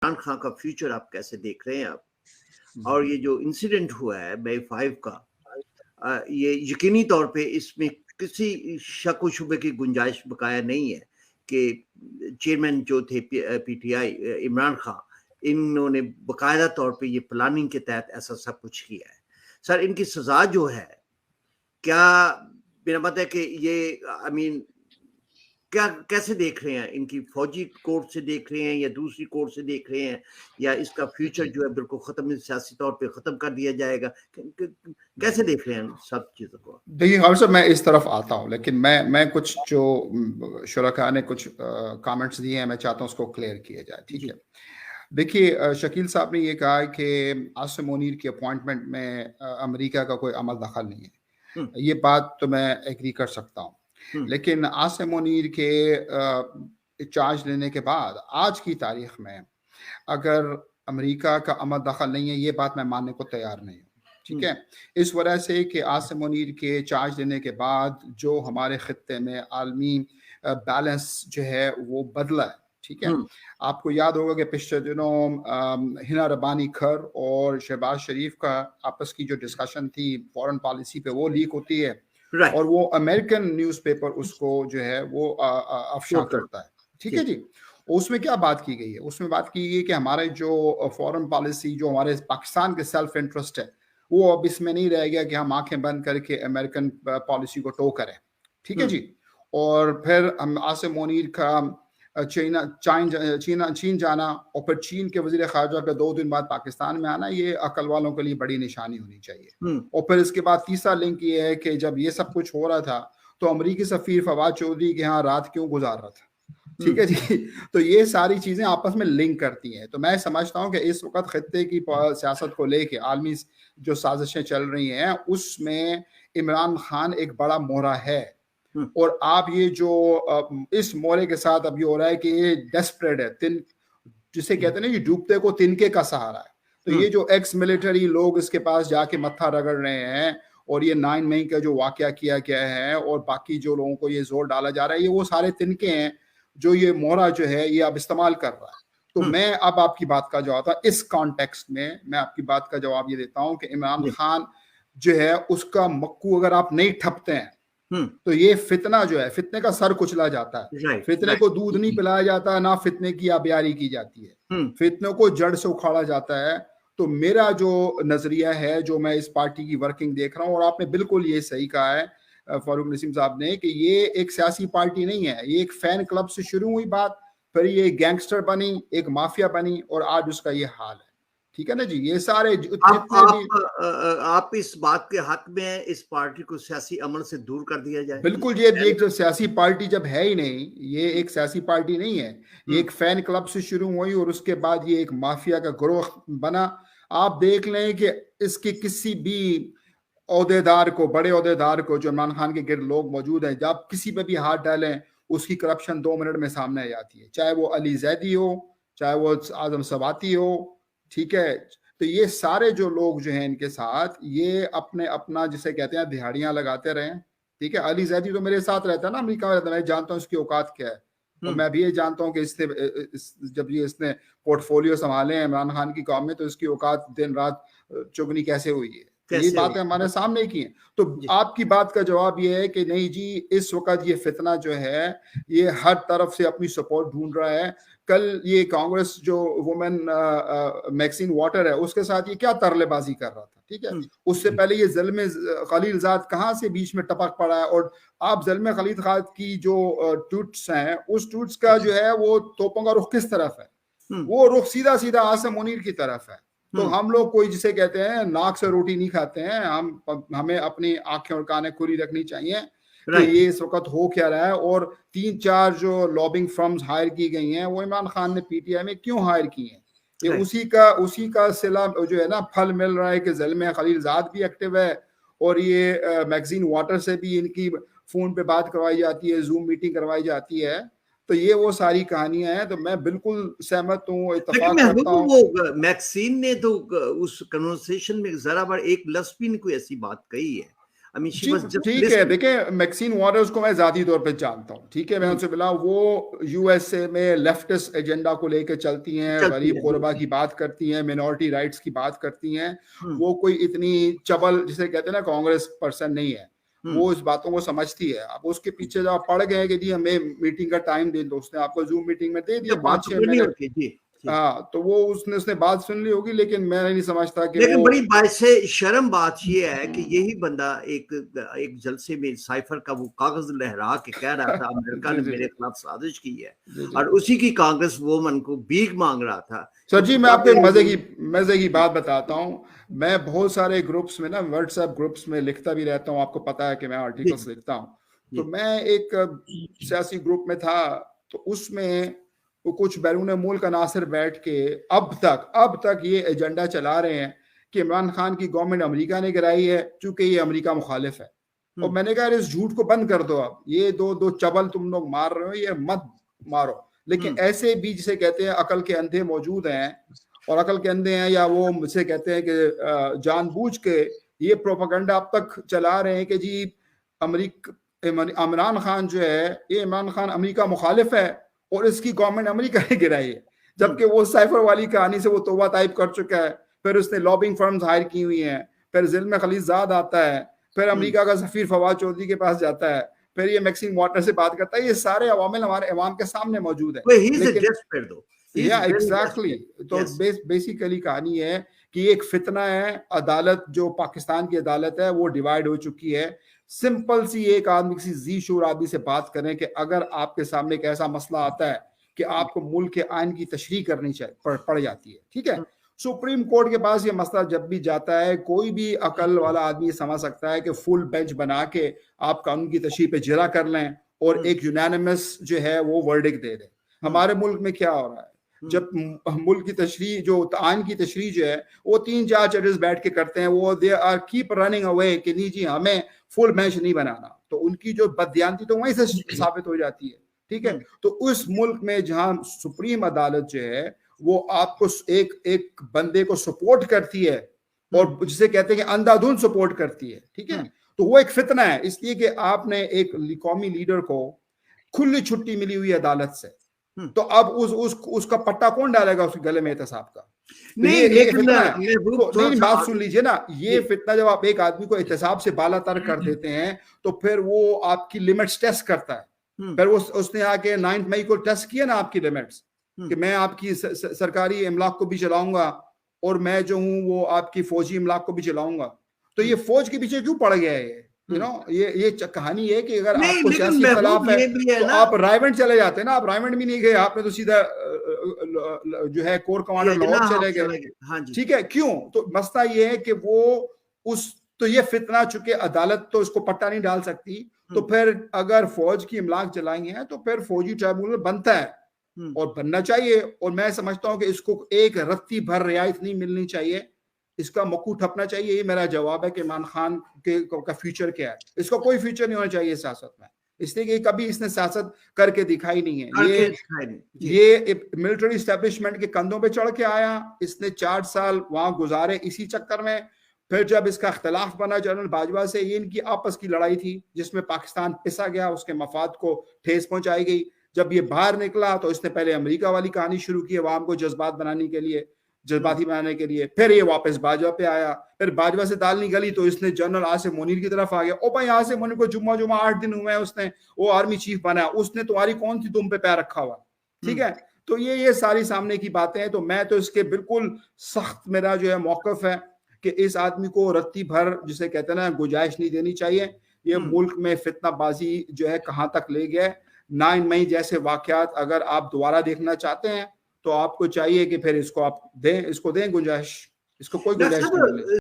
इमरान खान का फ्यूचर आप कैसे देख रहे हैं आप? और ये जो इंसिडेंट हुआ है May 5 का, ये यकीनी तौर पे इसमें किसी शक व शुबे की गुंजाइश बकाया नहीं है कि चेयरमैन जो थे पीटीआई इमरान खान, इन्होंने बकायदा तौर पे ये प्लानिंग के तहत ऐसा सब कुछ किया है। सर, इनकी सजा जो है, क्या मेरा मत है कि ये क्या कैसे देख रहे हैं? इनकी फौजी कोर्ट से देख रहे हैं या दूसरी कोर्ट से देख रहे हैं, या इसका फ्यूचर जो है बिल्कुल खत्म, सियासी तौर पे खत्म कर दिया जाएगा? कैसे देख रहे हैं सब चीजों को? देखिए खान साहब, मैं इस तरफ आता हूँ, लेकिन मैं कुछ जो शुरका ने कुछ कमेंट्स दिए हैं, मैं चाहता हूँ उसको क्लियर किया जाए। ठीक है, देखिए शकील साहब ने ये कहा कि आसिम मुनीर की अपॉइंटमेंट में अमेरिका का कोई अमल दखल नहीं है। ये बात तो मैं एग्री कर सकता हूँ, लेकिन आसिम मुनीर के चार्ज लेने के बाद आज की तारीख में अगर अमेरिका का अमल दखल नहीं है, ये बात मैं मानने को तैयार नहीं हूँ। ठीक है, इस वजह से कि आसिम मुनीर के चार्ज लेने के बाद जो हमारे खित्ते में आलमी बैलेंस जो है वो बदला है। ठीक है, आपको याद होगा कि पिछले दिनों हिना रबानी खर और शहबाज शरीफ का आपस की जो डिस्कशन थी फॉरेन पॉलिसी पे, वो लीक होती है और वो अमेरिकन न्यूज़पेपर उसको जो है वो अफशा करता है। ठीक है जी, उसमें क्या बात की गई है? उसमें बात की गई कि हमारे जो फॉरेन पॉलिसी, जो हमारे पाकिस्तान के सेल्फ इंटरेस्ट है, वो अब इसमें नहीं रह गया कि हम आंखें बंद करके अमेरिकन पॉलिसी को टो करें। ठीक है जी, और फिर हम आसिम मुनीर का चीन जाना और फिर चीन के वजीर खारजा का 2 दिन बाद पाकिस्तान में आना, ये अकल वालों के लिए बड़ी निशानी होनी चाहिए। और फिर इसके बाद तीसरा लिंक ये है कि जब ये सब कुछ हो रहा था तो अमरीकी सफीर फवाद चौधरी के यहाँ रात क्यों गुजार रहा था। ठीक है जी, तो ये सारी चीजें आपस में लिंक करती हैं। तो मैं समझता हूं कि इस वक्त खित्ते की सियासत को लेके आलमी जो साजिशें चल रही हैं, उसमें इमरान खान एक बड़ा मोहरा है। और आप ये जो इस मोहरे के साथ अब ये हो रहा है कि ये डेस्परेट है, जिसे कहते हैं ना, ये डूबते को तिनके का सहारा है। तो ये जो एक्स मिलिट्री लोग इसके पास जाके मत्था रगड़ रहे हैं, और ये 9 मई का जो वाकया किया गया है और बाकी जो लोगों को ये जोर डाला जा रहा है, ये वो सारे तिनके हैं जो ये मोहरा जो है ये अब इस्तेमाल कर रहा है। तो मैं अब आपकी बात का जवाब था, इस कॉन्टेक्स्ट में मैं आपकी बात का जवाब ये देता हूं कि इमरान खान जो है उसका मक्कू अगर आप नहीं ठपते हैं तो ये फितना जो है, फितने का सर कुचला जाता है। फितने को दूध नहीं पिलाया जाता, ना फितने की आबियारी की जाती है, फितनों को जड़ से उखाड़ा जाता है। तो मेरा जो नजरिया है, जो मैं इस पार्टी की वर्किंग देख रहा हूँ, और आपने बिल्कुल ये सही कहा है फारूक नसीम साहब ने, कि ये एक सियासी पार्टी नहीं है, ये एक फैन क्लब से शुरू हुई बात, फिर ये गैंगस्टर बनी, एक माफिया बनी, और आज उसका ये हाल है। ठीक है ना जी, ये सारे आप इस बात के हक में इस पार्टी को सियासी अमल से दूर कर दिया जाए? बिल्कुल, ये एक जो सियासी पार्टी जब है ही नहीं, ये एक सियासी पार्टी नहीं है, ये एक फैन क्लब से शुरू हुई और उसके बाद ये एक माफिया का गिरोह बना। आप देख लें कि इसके किसी भी ओहदेदार को, बड़े ओहदेदार को, जो इमरान खान के गिर्द लोग मौजूद हैं, जब किसी पे भी हाथ डालें उसकी करप्शन 2 मिनट में सामने आ जाती है, चाहे वो अली जैदी हो, चाहे वो आजम सवाती हो। ठीक है, तो ये सारे जो लोग जो हैं इनके साथ, ये अपने अपना जिसे कहते हैं दिहाड़ियां लगाते रहे। ठीक है, अली जैदी तो मेरे साथ रहता है ना, अमेरिका में रहता है, मैं जानता हूँ इसकी औकात क्या है, और मैं भी ये जानता हूँ कि जब ये इसने पोर्टफोलियो संभाले हैं इमरान खान की कौम में, तो इसकी औकात दिन रात चुगनी कैसे हुई है, ये बातें हमारे सामने की हैं। तो आपकी बात का जवाब ये है कि नहीं जी, इस वक्त ये फितना जो है ये हर तरफ से अपनी सपोर्ट ढूंढ रहा है। कल ये कांग्रेस जो वुमेन मैक्सिन वाटर है, उसके साथ ये क्या तरलेबाजी कर रहा था। ठीक है, उससे पहले ये ज़ल्मे खलीलजाद कहाँ से बीच में टपक पड़ा है, और आप ज़ल्मे खलीलजाद की जो ट्वीट्स हैं, उस ट्वीट्स का जो है वो तोपों का रुख किस तरफ है? वो रुख सीधा सीधा आसिम मुनीर की तरफ है। तो हम लोग कोई जिसे कहते हैं नाक से रोटी नहीं खाते हैं, हमें अपनी आंखें और कानें खुली रखनी चाहिए कि ये इस वक्त हो क्या रहा है। और 3-4 जो लॉबिंग फर्म्स हायर की गई हैं, वो इमरान खान ने पीटीआई में क्यों हायर की हैं? ये उसी का सिला जो है ना, फल मिल रहा है कि ज़ल्मे खलीलजाद भी एक्टिव है, और ये मैगजीन वाटर से भी इनकी फोन पे बात करवाई जाती है, जूम मीटिंग करवाई जाती है। तो ये वो सारी कहानियां हैं। तो मैं बिल्कुल सहमत हूँ, इत्तेफाक करता हूँ। वो मैक्सिन ने तो उस कन्वर्सेशन में जरा बार एक लफ्ज़ भी नहीं कोई ऐसी बात कही है, I mean, she was just ठीक है, listening. देखिए मैक्सिन वॉटर्स को मैं जाती तौर पे जानता हूँ, ठीक है, मैं उनसे मिला, वो यूएसए में लेफ्टिस्ट एजेंडा को लेकर चलती हैं, गरीब गुरबा की बात करती हैं, मिनॉरिटी राइट्स की बात करती हैं, वो कोई इतनी चबल जिसे कहते हैं ना कांग्रेस पर्सन नहीं है, वो इस बातों को समझती है। अब उसके पीछे जब आप पड़ गए कि जी हमें मीटिंग का टाइम दे दो, उसने आपको जूम मीटिंग में दे दिया 5-6 मिनट, हाँ, तो वो उसने बात सुन ली होगी, लेकिन मैं नहीं समझता कि लेकिन बड़ी बात से शर्म बात ये है कि यही बंदा एक जलसे में साइफर का वो कागज लहरा के कह रहा था अमेरिका ने मेरे खिलाफ साजिश की है, और उसी की कांग्रेस वोमन को भीख मांग रहा था। सर जी, मैं आपको मजे की बात बताता हूँ, मैं बहुत सारे ग्रुप्स में ना, व्हाट्सएप ग्रुप्स में लिखता भी रहता हूँ, आपको पता है कि मैं आर्टिकल्स लिखता हूँ, तो मैं एक सियासी ग्रुप में था, तो उसमें वो कुछ बैरून मुल्क अनासर बैठ के अब तक ये एजेंडा चला रहे हैं कि इमरान खान की गवर्नमेंट अमेरिका ने गिराई है क्योंकि ये अमेरिका मुखालिफ है। और मैंने कहा इस झूठ को बंद कर दो, अब ये दो चबल तुम लोग मार रहे हो, ये मत मारो। लेकिन ऐसे भी जिसे कहते हैं अकल के अंधे मौजूद हैं, और अकल के अंधे हैं या वो मुझसे कहते हैं कि जानबूझ के ये प्रोपेगेंडा अब तक चला रहे हैं कि जी इमरान खान जो है, ये इमरान खान अमेरिका मुखालिफ है और इसकी गवर्नमेंट अमेरिका ने गिराई है, जबकि वो साइफर वाली कहानी से वो तौबा ताइब कर चुका है। फिर उसने लॉबिंग फर्म्स हायर की हुई हैं, फिर जिल्म खलीजाद आता है, फिर अमेरिका का सफीर फवाद चौधरी के पास जाता है, फिर ये मैक्सिम वाटर से बात करता है। ये सारे अवामिल हमारे अवाम के सामने मौजूद है। एग्जैक्टली, तो बेसिकली कहानी है कि एक फितना है, अदालत जो पाकिस्तान की अदालत है वो डिवाइड हो चुकी है। सिंपल सी एक आदमी, किसी जी शूर आदमी से बात करें कि अगर आपके सामने एक ऐसा मसला आता है कि आपको मुल्क के आइन की तशरीह करनी चाहिए पड़ जाती है, ठीक है, सुप्रीम कोर्ट के पास ये मसला जब भी जाता है, कोई भी अकल वाला आदमी समझ सकता है कि फुल बेंच बना के आप कानून की तशरीह पे जिरा कर लें और एक यूनानिमस जो है वो वर्डिक्ट दे दें। हमारे मुल्क में क्या हो रहा है, जब मुल्क की तशरीह जो आइन की तशरीह जो है वो 3-4 जजेस बैठ के करते हैं, वो they are keep running away कि नहीं जी हमें फुल बेंच नहीं बनाना, तो उनकी जो बददियानती तो वहीं से साबित हो जाती है, ठीक है। तो उस मुल्क में जहां सुप्रीम अदालत जो है वो आपको एक बंदे को सपोर्ट करती है और जिसे कहते हैं कि अंधाधुंध सपोर्ट करती है, ठीक है, तो वो एक फितना है, इसलिए कि आपने एक कौमी लीडर को खुली छुट्टी मिली हुई अदालत से, तो अब उसका पट्टा कौन डालेगा उसके गले में एहतसाब का? नहीं, ये फितना है। नहीं, बात सुन लीजिए ना, ये फितना जब आप एक आदमी को एहतसाब से बालातर कर देते हैं तो फिर वो आपकी लिमिट्स टेस्ट करता है। फिर वो उसने आके 9 मई को टेस्ट किया ना आपकी लिमिट्स, कि मैं आपकी सरकारी इमलाक को भी चलाऊंगा और मैं जो हूं वो आपकी फौजी इमलाक को भी चलाऊंगा। तो ये फौज के पीछे क्यों पड़ गया है? ये कहानी है कि अगर आपको सियासी खिलाफ है तो आप रायवंड चले जाते हैं ना, आप रायवंड भी नहीं गए, आपने तो सीधा जो है कोर कमांडर लाहौर चले गए, ठीक है, क्यों? तो मसला ये है कि वो तो ये फितना, चुके अदालत तो इसको पट्टा नहीं डाल सकती, तो फिर अगर फौज की इमलाक चलाई है तो फिर फौजी ट्राइब्यूनल बनता है और बनना चाहिए। और मैं समझता हूं कि इसको एक रत्ती भर रियायत नहीं मिलनी चाहिए, इसका मकू ठपना चाहिए। ये मेरा जवाब है कि इमरान खान का फ्यूचर क्या है। इसका कोई फ्यूचर नहीं होना चाहिए सियासत में, इसलिए कि कभी इसने सियासत करके दिखाई नहीं है। ये मिलिट्री एस्टेब्लिशमेंट के कंधों पे चढ़ के आया, इसने 4 साल वहां गुजारे इसी चक्कर में। फिर जब इसका इख्तलाफ बना जनरल बाजवा से, ये इनकी आपस की लड़ाई थी जिसमें पाकिस्तान पिसा गया, उसके मफाद को ठेस पहुंचाई गई। जब ये बाहर निकला तो इसने पहले अमेरिका वाली कहानी शुरू की अवाम को जज्बाती बनाने के लिए, फिर ये वापस बाजवा पे आया, फिर बाजवा से दाल नहीं गली तो इसने जनरल आसिम मुनीर की तरफ आ गया। ओ भाई, आसिम मुनीर को जुम्मा 8 दिन हुए हैं, उसने वो आर्मी चीफ बना, उसने तुम्हारी कौन सी दुम पे पैर रखा हुआ, ठीक है। तो ये सारी सामने की बातें हैं। तो मैं तो इसके बिल्कुल सख्त मेरा जो है मौकफ है कि इस आदमी को रत्ती भर जिसे कहते हैं ना गुंजाइश नहीं देनी चाहिए। ये मुल्क में फितनाबाजी जो है कहां तक ले गया। 9 मई जैसे वाकयात अगर आप दोबारा देखना चाहते हैं तो आपको चाहिए कि फिर इसको दें गुंजाइश, इसको कोई गुंजाइश नहीं मिले।